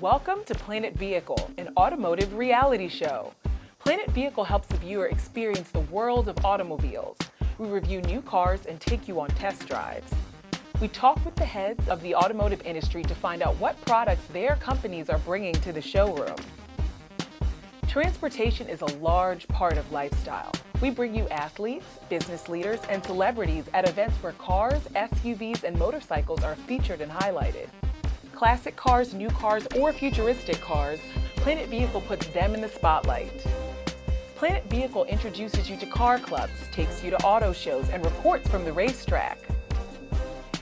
Welcome to Planet Vehicle, an automotive reality show. Planet Vehicle helps the viewer experience the world of automobiles. We review new cars and take you on test drives. We talk with the heads of the automotive industry to find out what products their companies are bringing to the showroom. Transportation is a large part of lifestyle. We bring you athletes, business leaders, and celebrities at events where cars, SUVs, and motorcycles are featured and highlighted. Classic cars, new cars, or futuristic cars, Planet Vehicle puts them in the spotlight. Planet Vehicle introduces you to car clubs, takes you to auto shows, and reports from the racetrack.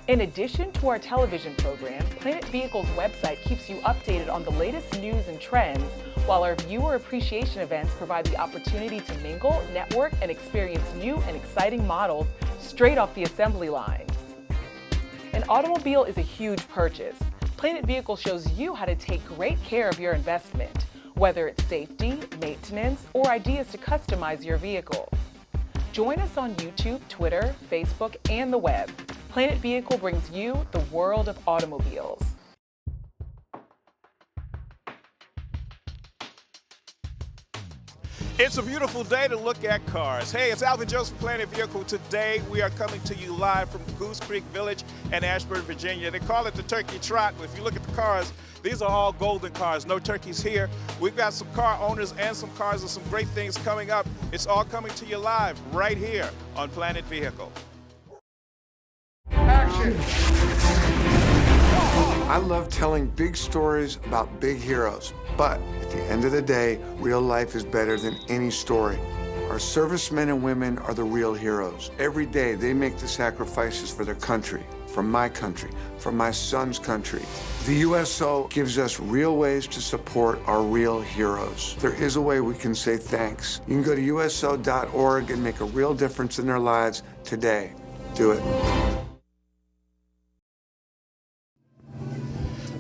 In addition to our television program, Planet Vehicle's website keeps you updated on the latest news and trends, while our viewer appreciation events provide the opportunity to mingle, network, and experience new and exciting models straight off the assembly line. An automobile is a huge purchase. Planet Vehicle shows you how to take great care of your investment, whether it's safety, maintenance, or ideas to customize your vehicle. Join us on YouTube, Twitter, Facebook, and the web. Planet Vehicle brings you the world of automobiles. It's a beautiful day to look at cars. Hey, it's Alvin Jones from Planet Vehicle. Today we are coming to you live from Goose Creek Village in Ashburn, Virginia. They call it the Turkey Trot. If you look at the cars, these are all golden cars. No turkeys here. We've got some car owners and some cars and some great things coming up. It's all coming to you live right here on Planet Vehicle. Action! I love telling big stories about big heroes, but at the end of the day, real life is better than any story. Our servicemen and women are the real heroes. Every day, they make the sacrifices for their country, for my country, for my son's country. The USO gives us real ways to support our real heroes. There is a way we can say thanks. You can go to USO.org and make a real difference in their lives today. Do it.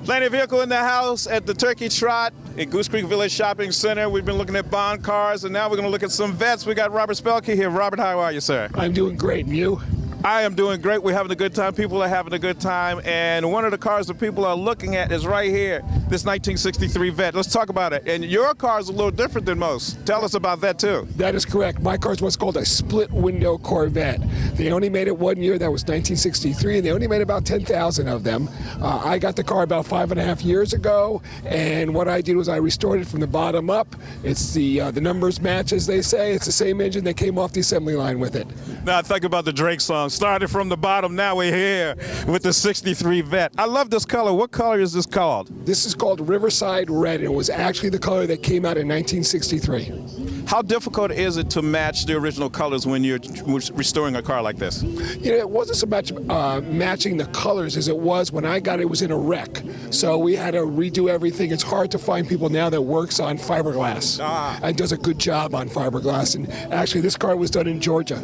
Planet Vehicle in the house at the Turkey Trot at Goose Creek Village Shopping Center. We've been looking at Bond cars, and now we're going to look at some vets. We got Robert Spelke here. Robert, how are you, sir? I'm doing great, and you? I am doing great. We're having a good time. People are having a good time. And one of the cars that people are looking at is right here, this 1963 Vet. Let's talk about it. And your car is a little different than most. Tell us about that, too. That is correct. My car is what's called a split-window Corvette. They only made it 1 year. That was 1963, and they only made about 10,000 of them. I got the car about 5.5 years ago, and what I did was I restored it from the bottom up. It's the numbers match, as they say. It's the same engine that came off the assembly line with it. Now, think about the Drake song. Started from the bottom, now we're here with the 63 Vet. I love this color. What color is this called? This is called Riverside Red, and it was actually the color that came out in 1963. How difficult is it to match the original colors when you're restoring a car like this? You know, it wasn't so much matching the colors as it was when I got it, it was in a wreck. So we had to redo everything. It's hard to find people now that works on fiberglass and does a good job on fiberglass. And actually, this car was done in Georgia.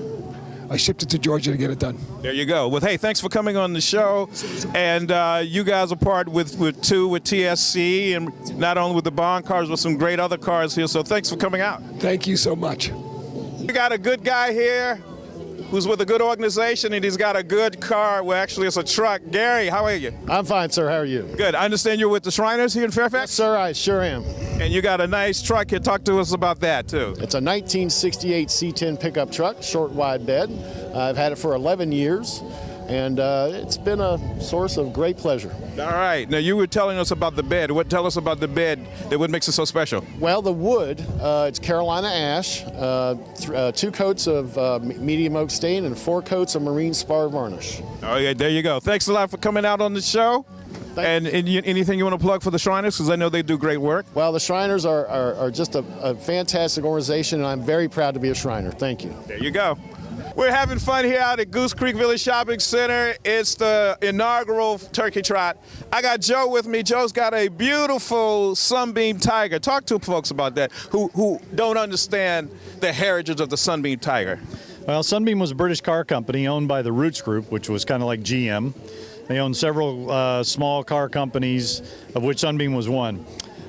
I shipped it to Georgia to get it done. There you go. Well, hey, thanks for coming on the show. And you guys are part with TSC, and not only with the Bond cars, but some great other cars here. So thanks for coming out. Thank you so much. We got a good guy here who's with a good organization, and he's got a good car. Well, actually, it's a truck. Gary, how are you? I'm fine, sir. How are you? Good. I understand you're with the Shriners here in Fairfax? Yes, sir, I sure am. And you got a nice truck here. Talk to us about that, too. It's a 1968 C10 pickup truck, short, wide bed. I've had it for 11 years, and it's been a source of great pleasure. All right. Now, you were telling us about the bed. Tell us about the bed, what makes it so special? Well, the wood, it's Carolina ash, 2 coats of medium oak stain, and 4 coats of marine spar varnish. Oh, yeah, there you go. Thanks a lot for coming out on the show. And anything you want to plug for the Shriners? Because I know they do great work. Well, the Shriners are just a fantastic organization, and I'm very proud to be a Shriner. Thank you. There you go. We're having fun here out at Goose Creek Village Shopping Center. It's the inaugural Turkey Trot. I got Joe with me. Joe's got a beautiful Sunbeam Tiger. Talk to folks about that who don't understand the heritage of the Sunbeam Tiger. Well, Sunbeam was a British car company owned by the Roots Group, which was kind of like GM. They owned several small car companies, of which Sunbeam was one.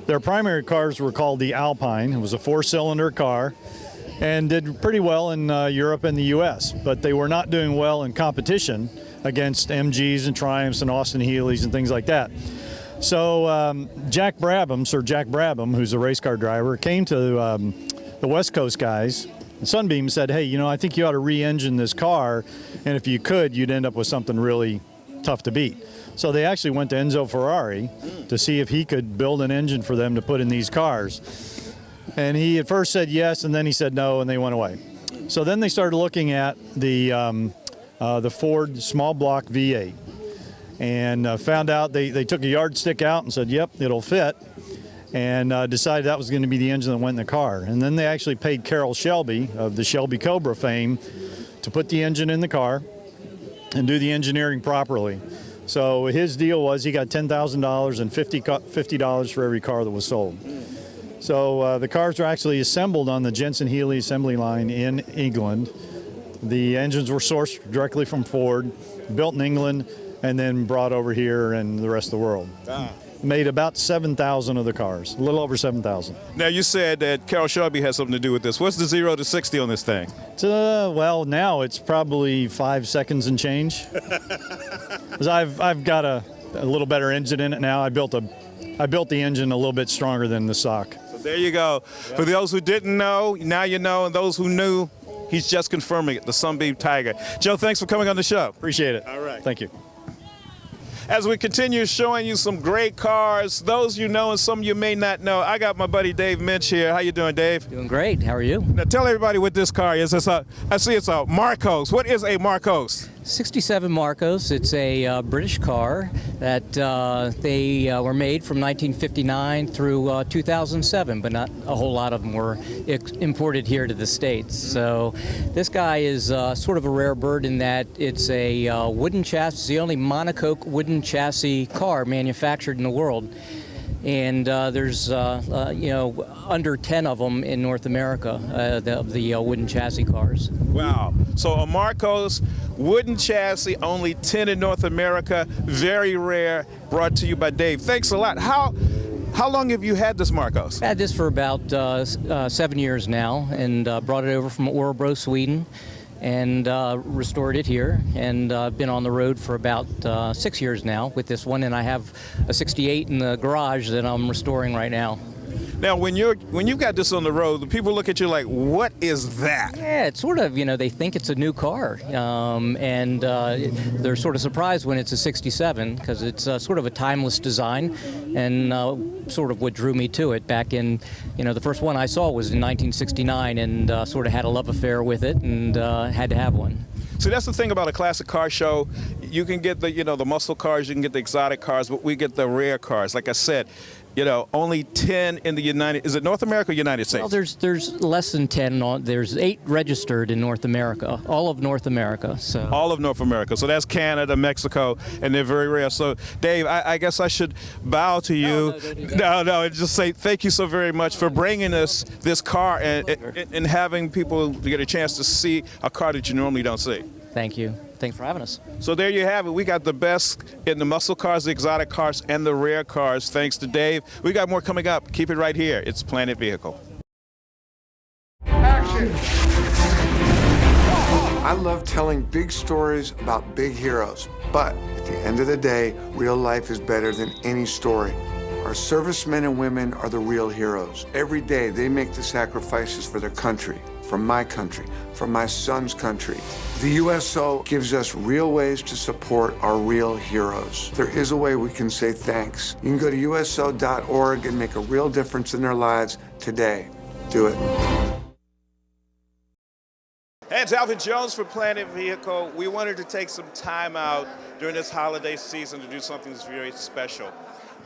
Their primary cars were called the Alpine. It was a 4-cylinder car and did pretty well in Europe and the U.S., but they were not doing well in competition against MGs and Triumphs and Austin Healey's and things like that. So Jack Brabham, Sir Jack Brabham, who's a race car driver, came to the West Coast guys. Sunbeam said, hey, I think you ought to re-engine this car, and if you could, you'd end up with something really tough to beat. So they actually went to Enzo Ferrari to see if he could build an engine for them to put in these cars. And he at first said yes, and then he said no, and they went away. So then they started looking at the Ford small block V8, and found out they took a yardstick out and said, yep, it'll fit, and decided that was going to be the engine that went in the car. And then they actually paid Carroll Shelby of the Shelby Cobra fame to put the engine in the car and do the engineering properly. So his deal was he got $10,000 and $50 for every car that was sold. So the cars are actually assembled on the Jensen Healey assembly line in England. The engines were sourced directly from Ford, built in England, and then brought over here and the rest of the world. Made about 7,000 of the cars, a little over 7,000. Now, you said that Carroll Shelby has something to do with this. What's the 0 to 60 on this thing? Well, now it's probably 5 seconds and change. 'Cause I've got a little better engine in it now. I built the engine a little bit stronger than the stock. So there you go. Yeah. For those who didn't know, now you know, and those who knew, he's just confirming it, the Sunbeam Tiger. Joe, thanks for coming on the show. Appreciate it. All right. Thank you. As we continue showing you some great cars, those you know and some you may not know, I got my buddy Dave Mensh here. How you doing, Dave? Doing great. How are you? Now tell everybody what this car is. I see it's a Marcos. What is a Marcos? 67 Marcos. It's a British car that they were made from 1959 through 2007, but not a whole lot of them were imported here to the States. So this guy is sort of a rare bird in that it's a wooden chassis. It's the only monocoque wooden chassis car manufactured in the world. And there's under 10 of them in North America, the wooden chassis cars. Wow. So a Marcos wooden chassis, only 10 in North America, very rare, brought to you by Dave. Thanks a lot. How long have you had this Marcos? I've had this for about 7 years now, and brought it over from Örebro, Sweden, and restored it here, and been on the road for about 6 years now with this one, and I have a 68 in the garage that I'm restoring right now. Now, when you've got this on the road, the people look at you like, what is that? Yeah, it's sort of, they think it's a new car, and they're sort of surprised when it's a 67 because it's sort of a timeless design, and sort of what drew me to it back in, the first one I saw was in 1969, and sort of had a love affair with it, and had to have one. So that's the thing about a classic car show. You can get the muscle cars, you can get the exotic cars, but we get the rare cars. Like I said, only 10 in the is it North America or United States? Well, there's less than 10. There's 8 registered in North America, all of North America. So all of North America. So that's Canada, Mexico, and they're very rare. So Dave, I guess I should bow to you. No, and just say thank you so very much for bringing us this car and having people get a chance to see a car that you normally don't see. Thank you. Thanks for having us. So there you have it. We got the best in the muscle cars, the exotic cars, and the rare cars, thanks to Dave. We got more coming up. Keep it right here. It's Planet Vehicle. Action! I love telling big stories about big heroes, but at the end of the day, real life is better than any story. Our servicemen and women are the real heroes. Every day, they make the sacrifices for their country, for my country, for my son's country. The USO gives us real ways to support our real heroes. There is a way we can say thanks. You can go to USO.org and make a real difference in their lives today. Do it. Hey, it's Alvin Jones for Planet Vehicle. We wanted to take some time out during this holiday season to do something that's very special.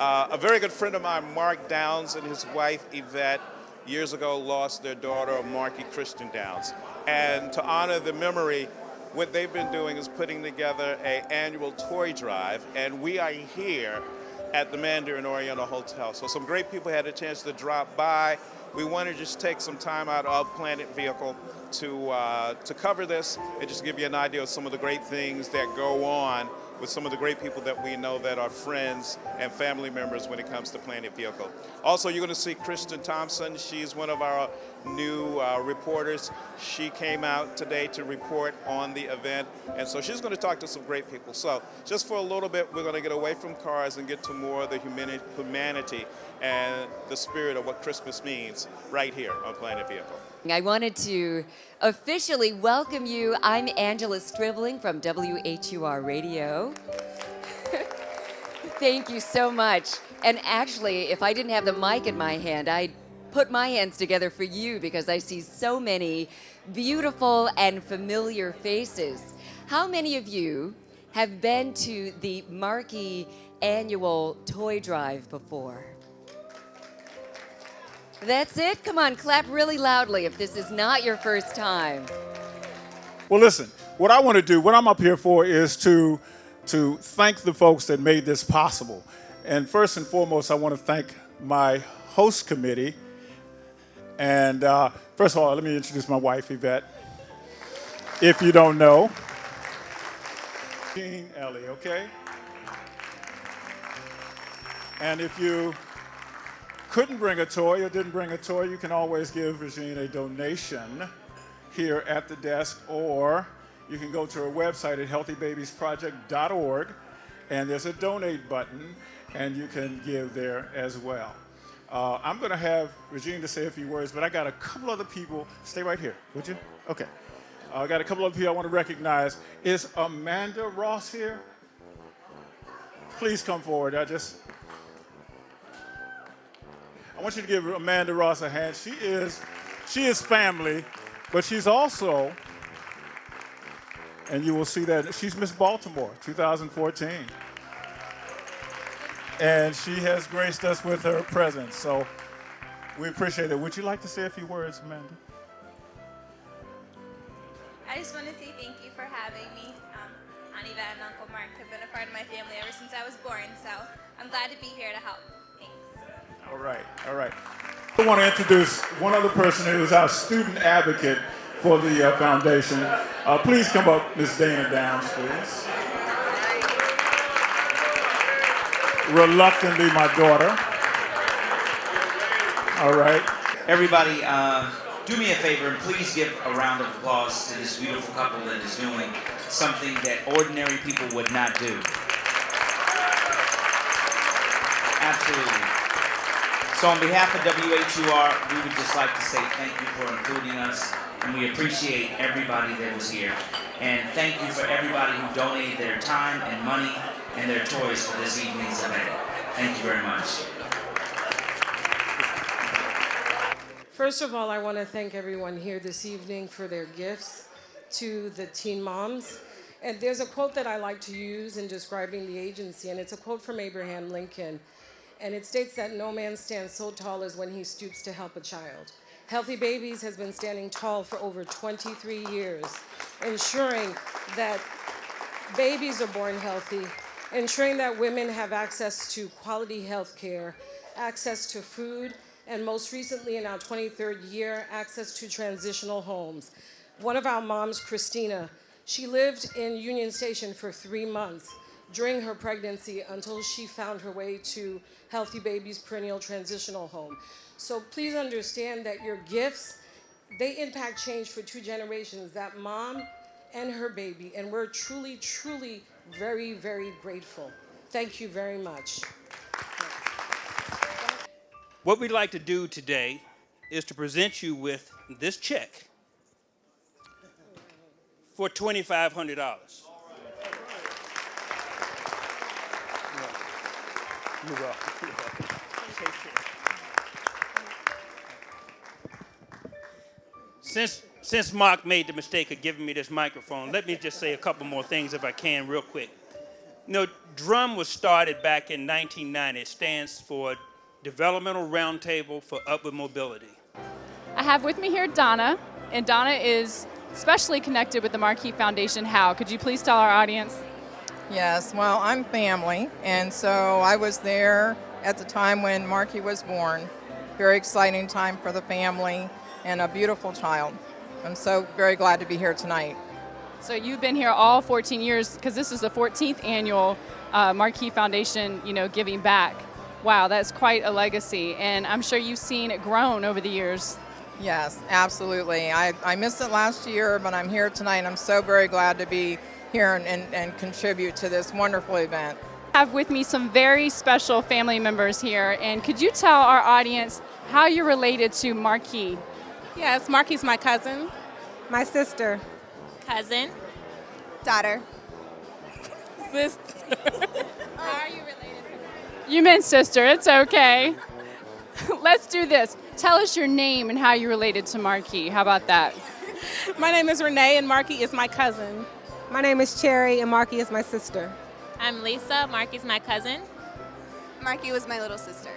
A very good friend of mine, Mark Downs, and his wife, Yvette, years ago lost their daughter, Markii Christian Downs. And to honor the memory, what they've been doing is putting together an annual toy drive, and we are here at the Mandarin Oriental Hotel. So some great people had a chance to drop by. We want to just take some time out of Planet Vehicle to cover this and just give you an idea of some of the great things that go on with some of the great people that we know that are friends and family members when it comes to Planet Vehicle. Also, you're going to see Kristen Thompson. She's one of our new reporters. She came out today to report on the event, and so she's going to talk to some great people. So just for a little bit, we're going to get away from cars and get to more of the humanity and the spirit of what Christmas means right here on Planet Vehicle. I wanted to officially welcome you. I'm Angela Stribling from WHUR Radio. Thank you so much. And actually, if I didn't have the mic in my hand, I'd put my hands together for you because I see so many beautiful and familiar faces. How many of you have been to the Markii annual toy drive before? That's it. Come on, clap really loudly if this is not your first time. Well, listen, what I want to do, what I'm up here for is to thank the folks that made this possible. And first and foremost, I want to thank my host committee. And first of all, let me introduce my wife, Yvette. If you don't know, Regine Elie, okay? And if you couldn't bring a toy or didn't bring a toy, you can always give Regine a donation here at the desk, or you can go to her website at healthybabiesproject.org, and there's a donate button, and you can give there as well. I'm going to have Regine to say a few words, but I got a couple other people. Stay right here, would you? Okay. I got a couple other people I want to recognize. Is Amanda Ross here? Please come forward. I want you to give Amanda Ross a hand. She is family, but she's also, and you will see that, she's Miss Baltimore 2014. And she has graced us with her presence, so we appreciate it. Would you like to say a few words, Amanda? I just want to say thank you for having me. Aunt Yvette and Uncle Mark have been a part of my family ever since I was born, so I'm glad to be here to help. All right. I want to introduce one other person who is our student advocate for the foundation. Please come up, Ms. Dana Downs, please. Reluctantly, my daughter. All right. Everybody, do me a favor and please give a round of applause to this beautiful couple that is doing something that ordinary people would not do. Absolutely. So on behalf of WHUR, we would just like to say thank you for including us, and we appreciate everybody that was here. And thank you for everybody who donated their time and money and their toys for this evening's event. Thank you very much. First of all, I want to thank everyone here this evening for their gifts to the teen moms. And there's a quote that I like to use in describing the agency, and it's a quote from Abraham Lincoln. And it states that no man stands so tall as when he stoops to help a child. Healthy Babies has been standing tall for over 23 years, ensuring that babies are born healthy, ensuring that women have access to quality health care, access to food, and most recently in our 23rd year, access to transitional homes. One of our moms, Christina, she lived in Union Station for 3 months during her pregnancy until she found her way to Healthy Babies Perennial Transitional Home. So please understand that your gifts, they impact change for 2 generations, that mom and her baby, and we're truly, truly very, very grateful. Thank you very much. What we'd like to do today is to present you with this check for $2,500. You're welcome. Since Mark made the mistake of giving me this microphone, let me just say a couple more things if I can real quick. You know, D.R.U.M was started back in 1990. It stands for Developmental Roundtable for Upward Mobility. I have with me here Donna, and Donna is especially connected with the Markii Foundation. How? Could you please tell our audience? Yes, well, I'm family, and so I was there at the time when Markii was born. Very exciting time for the family and a beautiful child. I'm so very glad to be here tonight. So you've been here all 14 years, because this is the 14th annual Markii Foundation, giving back. Wow, that's quite a legacy, and I'm sure you've seen it grown over the years. Yes, absolutely. I missed it last year, but I'm here tonight, and I'm so very glad to be here and contribute to this wonderful event. I have with me some very special family members here, and could you tell our audience how you're related to Markii? Yes, Markii's my cousin. My sister. Cousin. Daughter. Sister. How are you related to her? You meant sister, it's okay. Let's do this. Tell us your name and how you're related to Markii. How about that? My name is Renee, and Markii is my cousin. My name is Cherry, and Markii is my sister. I'm Lisa. Markii's my cousin. Markii was my little sister.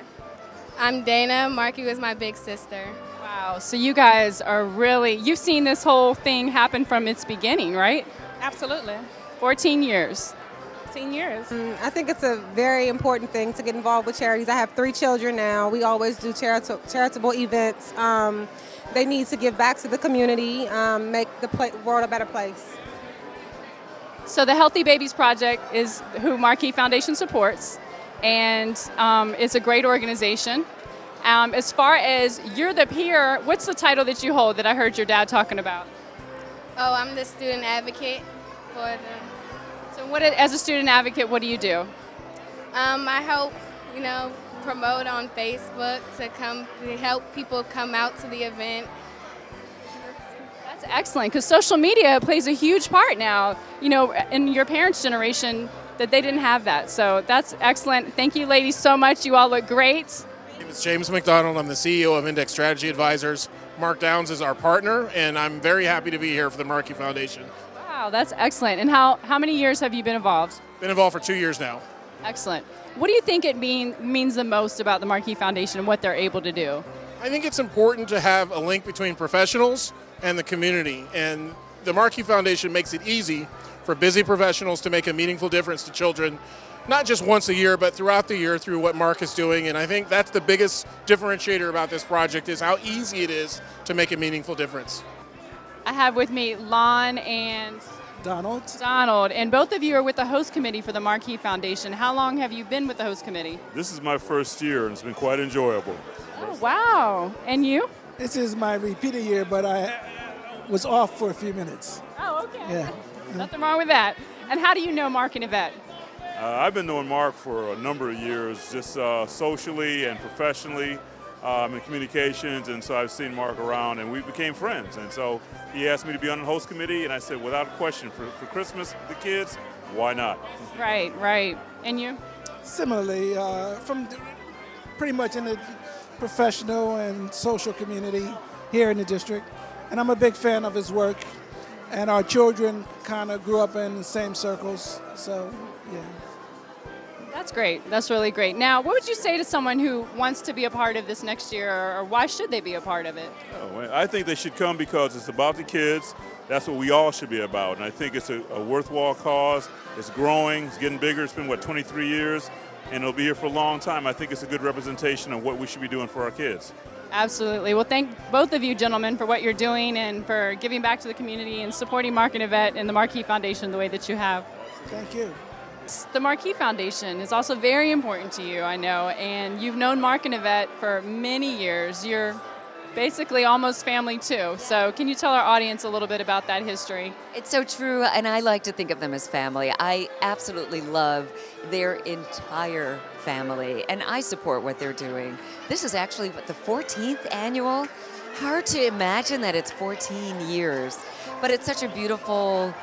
I'm Dana. Markii was my big sister. Wow, so you guys are really, you've seen this whole thing happen from its beginning, right? Absolutely. 14 years. 14 years. I think it's a very important thing to get involved with charities. I have 3 children now. We always do charitable events. They need to give back to the community, make the world a better place. So the Healthy Babies Project is who Markii Foundation supports, and it's a great organization. As far as you're the peer, what's the title that you hold that I heard your dad talking about? Oh, I'm the student advocate for the... So as a student advocate, what do you do? I help, promote on Facebook to help people come out to the event. That's excellent, because social media plays a huge part now, in your parents' generation, that they didn't have that. So that's excellent. Thank you, ladies, so much. You all look great. My name is James McDonald. I'm the CEO of Index Strategy Advisors. Mark Downs is our partner, and I'm very happy to be here for the Markii Foundation. Wow, that's excellent. And how many years have you been involved? Been involved for 2 years now. Excellent. What do you think it means the most about the Markii Foundation and what they're able to do? I think it's important to have a link between professionals and the community, and the Markii Foundation makes it easy for busy professionals to make a meaningful difference to children, not just once a year, but throughout the year through what Mark is doing. And I think that's the biggest differentiator about this project, is how easy it is to make a meaningful difference. I have with me Lon and Donald, and both of you are with the host committee for the Markii Foundation. How long have you been with the host committee? This is my first year, and it's been quite enjoyable. Oh, wow. And you? This is my repeated year, but I was off for a few minutes. Oh, okay. Yeah. Nothing wrong with that. And how do you know Mark and Yvette? I've been knowing Mark for a number of years, just socially and professionally in communications, and so I've seen Mark around, and we became friends. And so he asked me to be on the host committee, and I said, without a question, for Christmas, the kids, why not? Right. And you? Similarly, from pretty much in the professional and social community here in the district, and I'm a big fan of his work, and our children kind of grew up in the same circles, so yeah. That's great. That's really great. Now, what would you say to someone who wants to be a part of this next year, or why should they be a part of it? Oh, I think they should come because it's about the kids. That's what we all should be about, and I think it's a worthwhile cause. It's growing. It's getting bigger. It's been, 23 years, and it'll be here for a long time. I think it's a good representation of what we should be doing for our kids. Absolutely. Well, thank both of you gentlemen for what you're doing and for giving back to the community and supporting Mark and Yvette and the Markii Foundation the way that you have. Thank you. The Markii Foundation is also very important to you, I know, and you've known Mark and Yvette for many years. You're basically almost family too. So can you tell our audience a little bit about that history? It's so true, and I like to think of them as family. I absolutely love their entire family, and I support what they're doing. This is actually the 14th annual. Hard to imagine that it's 14 years, but it's such a beautiful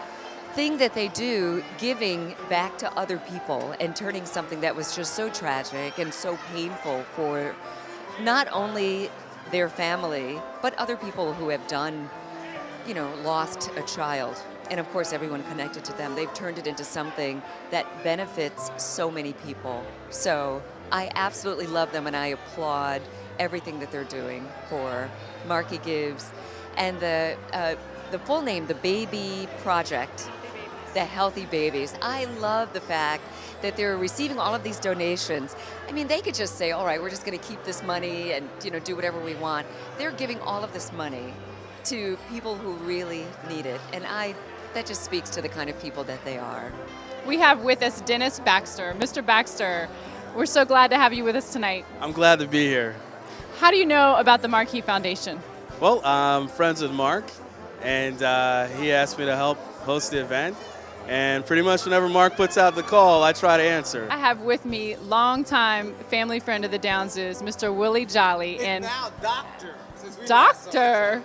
thing that they do, giving back to other people and turning something that was just so tragic and so painful for not only their family, but other people who have lost a child. And of course, everyone connected to them. They've turned it into something that benefits so many people. So I absolutely love them, and I applaud everything that they're doing for Markii Gives. And the full name, the Baby Project, the Healthy Babies. I love the fact that they're receiving all of these donations. I mean, they could just say, all right, we're just going to keep this money and do whatever we want. They're giving all of this money to people who really need it. And I that just speaks to the kind of people that they are. We have with us Dennis Baxter. Mr. Baxter, we're so glad to have you with us tonight. I'm glad to be here. How do you know about the Markii Foundation? Well, I'm friends with Mark, and he asked me to help host the event. And pretty much whenever Mark puts out the call, I try to answer. I have with me longtime family friend of the Downses, Mr. Willie Jolley. And now doctor. Doctor?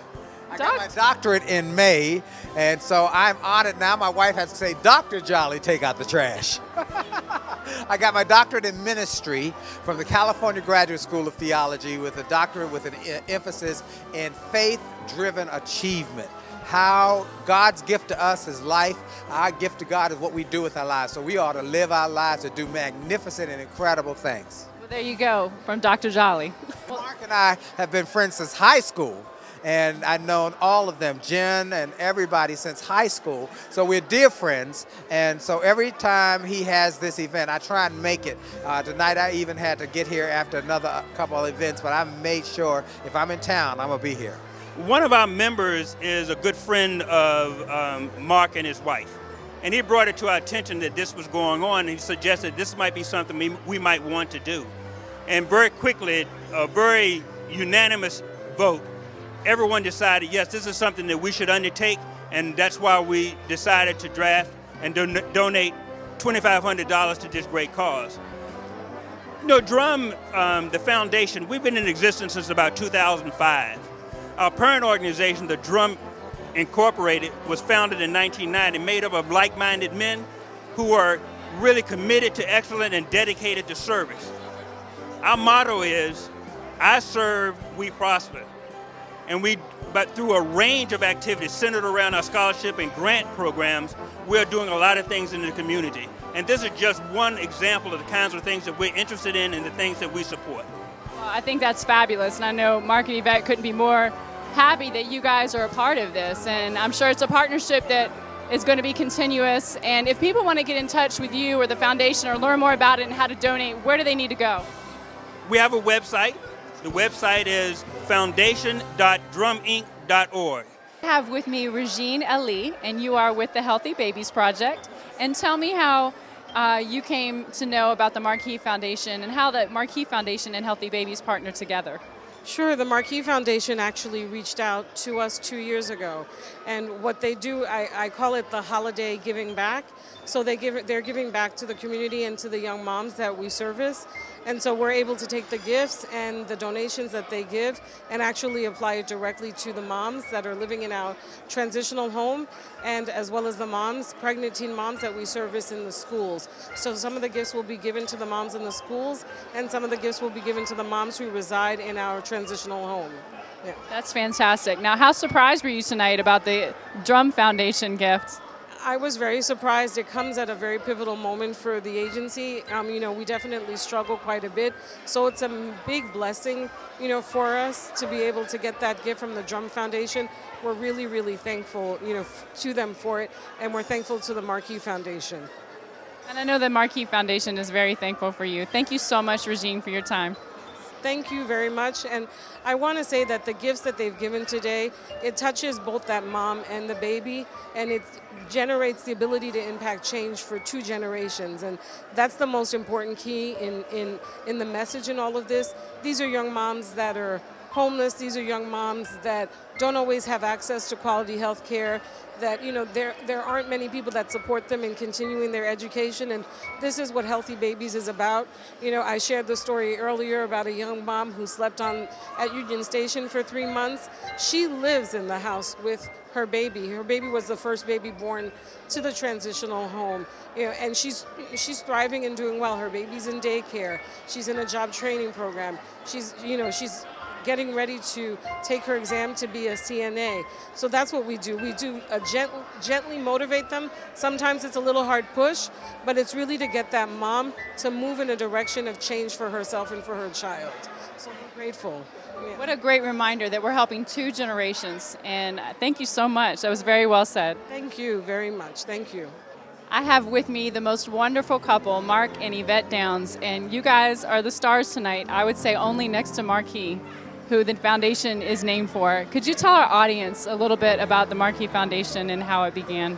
I got my doctorate in May, and so I'm honored now. My wife has to say, Dr. Jolley, take out the trash. I got my doctorate in ministry from the California Graduate School of Theology with a doctorate with an emphasis in faith-driven achievement. How God's gift to us is life. Our gift to God is what we do with our lives. So we ought to live our lives to do magnificent and incredible things. Well, there you go, from Dr. Jolley. Mark and I have been friends since high school. And I've known all of them, Jen and everybody, since high school. So we're dear friends. And so every time he has this event, I try and make it. Tonight I even had to get here after another couple of events, but I made sure if I'm in town, I'm going to be here. One of our members is a good friend of Mark and his wife. And he brought it to our attention that this was going on, and he suggested this might be something we might want to do. And very quickly, a very unanimous vote, everyone decided, yes, this is something that we should undertake, and that's why we decided to draft and donate $2,500 to this great cause. You know, D.R.U.M, the foundation, we've been in existence since about 2005. Our parent organization, the D.R.U.M Incorporated, was founded in 1990, made up of like-minded men who are really committed to excellence and dedicated to service. Our motto is, I serve, we prosper. But through a range of activities centered around our scholarship and grant programs, we're doing a lot of things in the community. And this is just one example of the kinds of things that we're interested in and the things that we support. Well, I think that's fabulous, and I know Mark and Yvette couldn't be more happy that you guys are a part of this, and I'm sure it's a partnership that is going to be continuous. And if people want to get in touch with you or the foundation or learn more about it and how to donate, where do they need to go? We have a website. The website is foundation.druminc.org. I have with me Regine Elie, and you are with the Healthy Babies Project. And tell me how you came to know about the Markii Foundation and how the Markii Foundation and Healthy Babies partner together. Sure, the Markii Foundation actually reached out to us 2 years ago. And what they do, I call it the holiday giving back. So they're giving back to the community and to the young moms that we service. And so we're able to take the gifts and the donations that they give and actually apply it directly to the moms that are living in our transitional home, and as well as the moms, pregnant teen moms that we service in the schools. So some of the gifts will be given to the moms in the schools, and some of the gifts will be given to the moms who reside in our transitional home. Yeah. That's fantastic. Now, how surprised were you tonight about the D.R.U.M Foundation gift? I was very surprised. It comes at a very pivotal moment for the agency. You know, we definitely struggle quite a bit. So it's a big blessing, you know, for us to be able to get that gift from the D.R.U.M Foundation. We're really, really thankful, you know, to them for it. And we're thankful to the Markii Foundation. And I know the Markii Foundation is very thankful for you. Thank you so much, Regine, for your time. Thank you very much. And I want to say that the gifts that they've given today, it touches both that mom and the baby, and it generates the ability to impact change for 2 generations. And that's the most important key in the message in all of this. These are young moms that are homeless. These are young moms that don't always have access to quality health care, that, you know, there aren't many people that support them in continuing their education, and this is what Healthy Babies is about. You know, I shared the story earlier about a young mom who slept at Union Station for 3 months. She lives in the house with her baby. Her baby was the first baby born to the transitional home, you know, and she's thriving and doing well. Her baby's in daycare. She's in a job training program. She's getting ready to take her exam to be a CNA. So that's what we do. We do gently motivate them. Sometimes it's a little hard push, but it's really to get that mom to move in a direction of change for herself and for her child. So we're grateful. Yeah. What a great reminder that we're helping 2 generations. And thank you so much. That was very well said. Thank you very much. Thank you. I have with me the most wonderful couple, Mark and Yvette Downs, and you guys are the stars tonight. I would say only next to Markii, who the foundation is named for. Could you tell our audience a little bit about the Markii Foundation and how it began?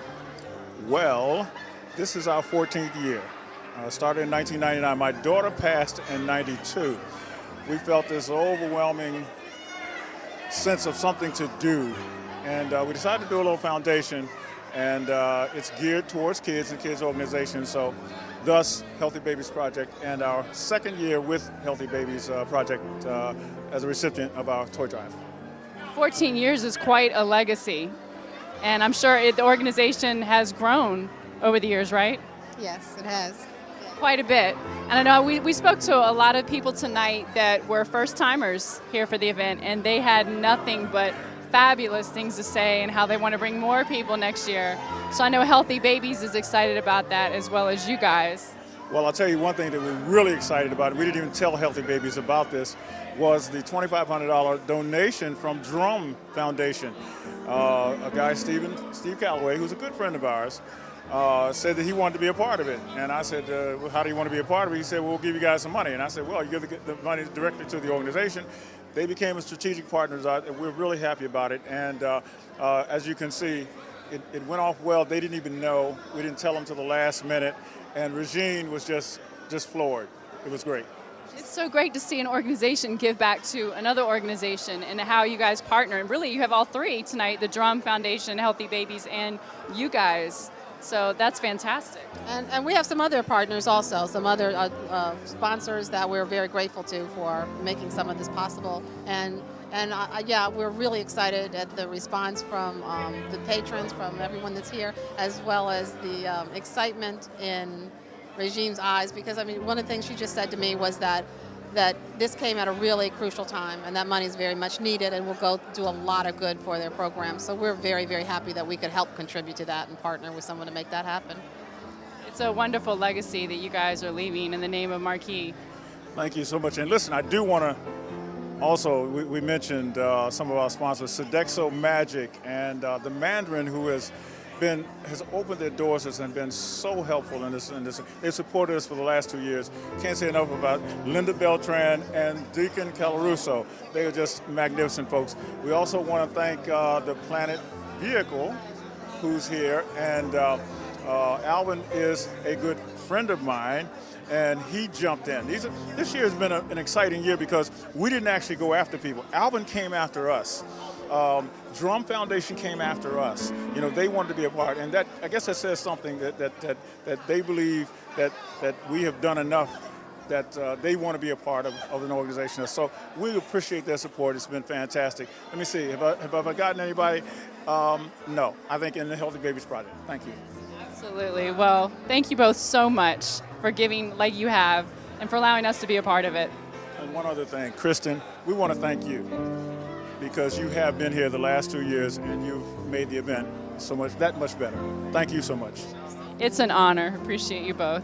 Well, this is our 14th year. Started in 1999. My daughter passed in 92. We felt this overwhelming sense of something to do. And we decided to do a little foundation, and it's geared towards kids and kids organizations. So thus, Healthy Babies Project, and our second year with Healthy Babies Project as a recipient of our toy drive. 14 years is quite a legacy. And I'm sure the organization has grown over the years, right? Yes, it has. Quite a bit. And I know we spoke to a lot of people tonight that were first-timers here for the event, and they had nothing but fabulous things to say and how they want to bring more people next year. So I know Healthy Babies is excited about that as well as you guys. Well, I'll tell you one thing that we're really excited about, we didn't even tell Healthy Babies about this, was the $2,500 donation from D.R.U.M Foundation. A guy, Steve Calloway, who's a good friend of ours, said that he wanted to be a part of it. And I said, well, how do you want to be a part of it? He said, well, we'll give you guys some money. And I said, well, you give the money directly to the organization. They became a strategic partners. We're really happy about it. And as you can see, it went off well. They didn't even know. We didn't tell them till the last minute. And Regine was just floored. It was great. It's so great to see an organization give back to another organization and how you guys partner. And really, you have all three tonight, the D.R.U.M Foundation, Healthy Babies, and you guys. So that's fantastic. And we have some other partners also, some other sponsors that we're very grateful to for making some of this possible. And yeah, we're really excited at the response from the patrons, from everyone that's here, as well as the excitement in Regine's eyes, because I mean, one of the things she just said to me was that this came at a really crucial time, and that money is very much needed and will go do a lot of good for their program. So we're very, very happy that we could help contribute to that and partner with someone to make that happen. It's a wonderful legacy that you guys are leaving in the name of Markii. Thank you so much. And listen, I do want to also, we mentioned some of our sponsors, Sodexo Magic and the Mandarin, who has opened their doors and been so helpful in this. They've supported us for the last 2 years. Can't say enough about Linda Beltran and Deacon Calaruso. They are just magnificent folks. We also want to thank the Planet Vehicle, who's here, and Alvin is a good friend of mine, and he jumped in. This year has been an exciting year because we didn't actually go after people. Alvin came after us. D.R.U.M Foundation came after us. You know, they wanted to be a part, and that, I guess that says something that they believe that we have done enough, that they want to be a part of an organization. So we appreciate their support. It's been fantastic. Let me see, have I forgotten anybody? No, I think in the Healthy Babies Project. Thank you. Absolutely. Well, thank you both so much for giving like you have and for allowing us to be a part of it. And one other thing, Kristen, we want to thank you, because you have been here the last 2 years and you've made the event that much better. Thank you so much. It's an honor. Appreciate you both.